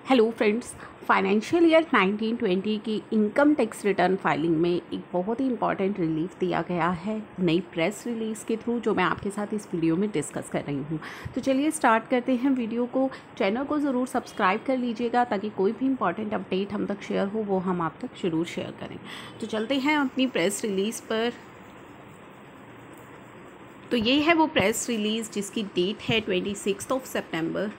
Hello friends, financial year 1920 की income tax return filing में एक बहुत ही इंपॉर्टेंट रिलीफ दिया गया है नई प्रेस रिलीज़ के थ्रू, जो मैं आपके साथ इस वीडियो में डिस्कस कर रही हूँ। तो चलिए स्टार्ट करते हैं वीडियो को। चैनल को ज़रूर सब्सक्राइब कर लीजिएगा ताकि कोई भी इंपॉर्टेंट अपडेट हम तक शेयर हो वो हम आप तक ज़रूर शेयर करें। तो चलते हैं अपनी प्रेस रिलीज़ पर। तो ये है वो प्रेस रिलीज़ जिसकी डेट है 26 सितंबर।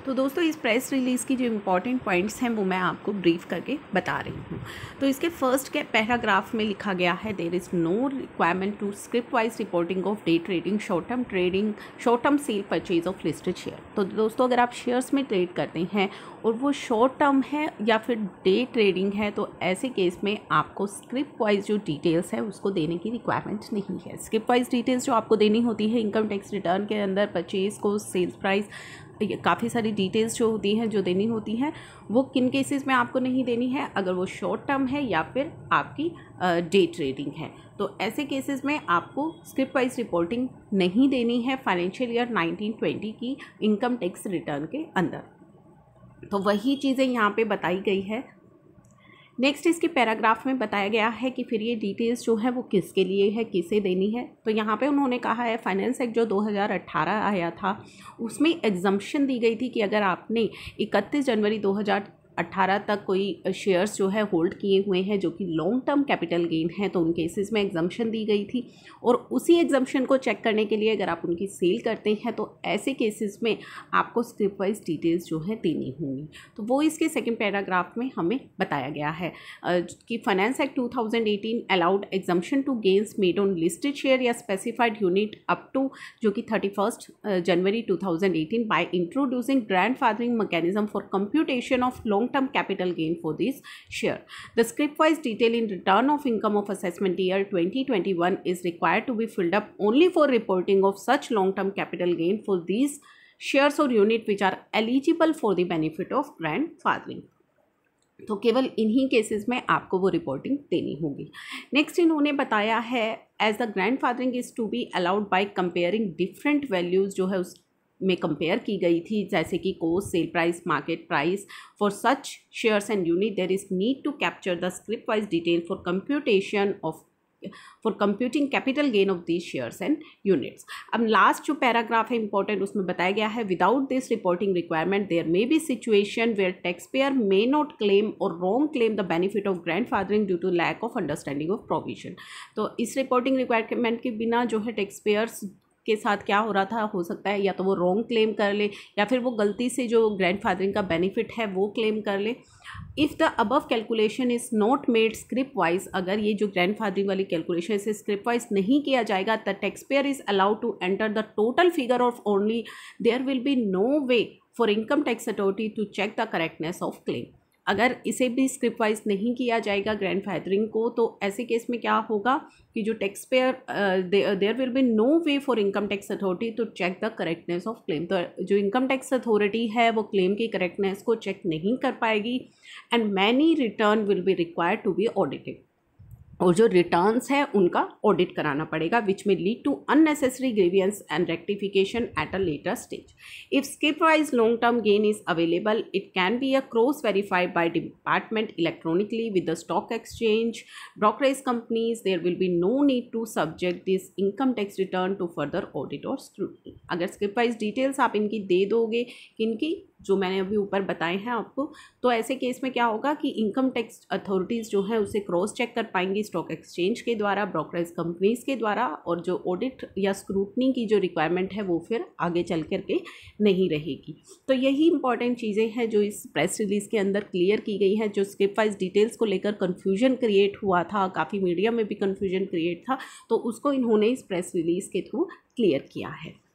तो दोस्तों, इस प्रेस रिलीज़ की जो इम्पॉर्टेंट पॉइंट्स हैं वो मैं आपको ब्रीफ करके बता रही हूँ। तो इसके फर्स्ट के पैराग्राफ में लिखा गया है, there is no requirement to script wise reporting of day trading, short term sale purchase of listed share. तो दोस्तों, अगर आप शेयर्स में ट्रेड करते हैं और वो शॉर्ट टर्म है या फिर डे ट्रेडिंग है, तो ऐसे केस में आपको स्क्रिप्ट वाइज जो डिटेल्स है उसको देने की रिक्वायरमेंट नहीं है। स्क्रिप्ट वाइज डिटेल्स जो आपको देनी होती है इनकम टैक्स रिटर्न के अंदर, परचेज को, सेल्स प्राइस, काफ़ी सारी डिटेल्स जो होती हैं जो देनी होती हैं, वो किन केसेस में आपको नहीं देनी है, अगर वो शॉर्ट टर्म है या फिर आपकी डे ट्रेडिंग है। तो ऐसे केसेस में आपको स्क्रिप्ट वाइज रिपोर्टिंग नहीं देनी है फाइनेंशियल ईयर 1920 की इनकम टैक्स रिटर्न के अंदर। तो वही चीज़ें यहाँ पे बताई गई है। नेक्स्ट इसके पैराग्राफ में बताया गया है कि फिर ये डिटेल्स जो है वो किसके लिए है, किसे देनी है। तो यहाँ पे उन्होंने कहा है, फाइनेंस एक्ट जो 2018 आया था उसमें एग्जम्पशन दी गई थी कि अगर आपने 31 जनवरी 2018 तक कोई शेयर्स जो है होल्ड किए हुए हैं जो कि लॉन्ग टर्म कैपिटल गेन है, तो उन केसेस में एग्जम्पशन दी गई थी। और उसी एग्जम्पशन को चेक करने के लिए अगर आप उनकी सेल करते हैं तो ऐसे केसेस में आपको स्क्रिप्ट वाइज डिटेल्स जो है देनी होंगी। तो वो इसके सेकंड पैराग्राफ में हमें बताया गया है कि finance act 2018 allowed exemption to gains made on listed share या स्पेसिफाइड यूनिट अप टू जो कि 31 जनवरी 2018 by introducing grandfathering mechanism for computation of long-term capital gain for this share. The script-wise detail in return of income of assessment year 2021 is required to be filled up only for reporting of such long-term capital gain for these shares or unit which are eligible for the benefit of grandfathering. तो केवल इन्हीं cases में आपको वो reporting देनी होगी। Next इन्होंने बताया है, as the grandfathering is to be allowed by comparing different values जो है उस में कंपेयर की गई थी, जैसे कि cost, sale price, market price for such shares and unit there is need to capture the script wise detail for computing capital gain of these shares and units. अब लास्ट जो पैराग्राफ है important, उसमें बताया गया है, without this reporting requirement there may be situation where tax payer may not claim और wrong claim the benefit of grandfathering due to lack of understanding of provision. तो इस रिपोर्टिंग रिक्वायरमेंट के बिना जो है टैक्स पेयर्स के साथ क्या हो रहा था, हो सकता है या तो वो रॉन्ग क्लेम कर ले या फिर वो गलती से जो ग्रैंडफादरिंग का बेनिफिट है वो क्लेम कर ले। If the above calculation is not made script wise, अगर ये जो ग्रैंडफादरिंग वाली कैलकुलेशन इसे स्क्रिप्ट वाइज नहीं किया जाएगा, the tax payer is allowed to enter the total figure of only, there will be no way for income tax authority to check the correctness of claim. अगर इसे भी script wise नहीं किया जाएगा grandfathering को, तो ऐसे केस में क्या होगा कि जो tax payer there will be no way for income tax authority to check the correctness of claim. तो जो इनकम टैक्स अथॉरिटी है वो क्लेम की करेक्टनेस को चेक नहीं कर पाएगी and many return will be required to be audited, और जो रिटर्न्स है उनका ऑडिट कराना पड़ेगा, विच में lead to unnecessary grievance and rectification at a later stage. If script wise long term gain is available, it can be a cross verified by department electronically with the stock exchange brokerage companies. There will be no need to subject this income tax return to further audit और scrutiny. अगर script wise details आप इनकी दे दोगे, किनकी, जो मैंने अभी ऊपर बताए हैं आपको, तो ऐसे केस में क्या होगा कि इनकम टैक्स अथॉरिटीज़ जो है उसे क्रॉस चेक कर पाएंगी स्टॉक एक्सचेंज के द्वारा, ब्रोकरेज कंपनीज के द्वारा, और जो ऑडिट या स्क्रूटनी की जो रिक्वायरमेंट है वो फिर आगे चल करके नहीं रहेगी। तो यही इंपॉर्टेंट चीज़ें हैं जो इस प्रेस रिलीज़ के अंदर क्लियर की गई हैं। जो स्क्रिप्ट वाइज डिटेल्स को लेकर कन्फ्यूजन क्रिएट हुआ था, काफ़ी मीडिया में भी कन्फ्यूजन क्रिएट था, तो उसको इन्होंने इस प्रेस रिलीज़ के थ्रू क्लियर किया है।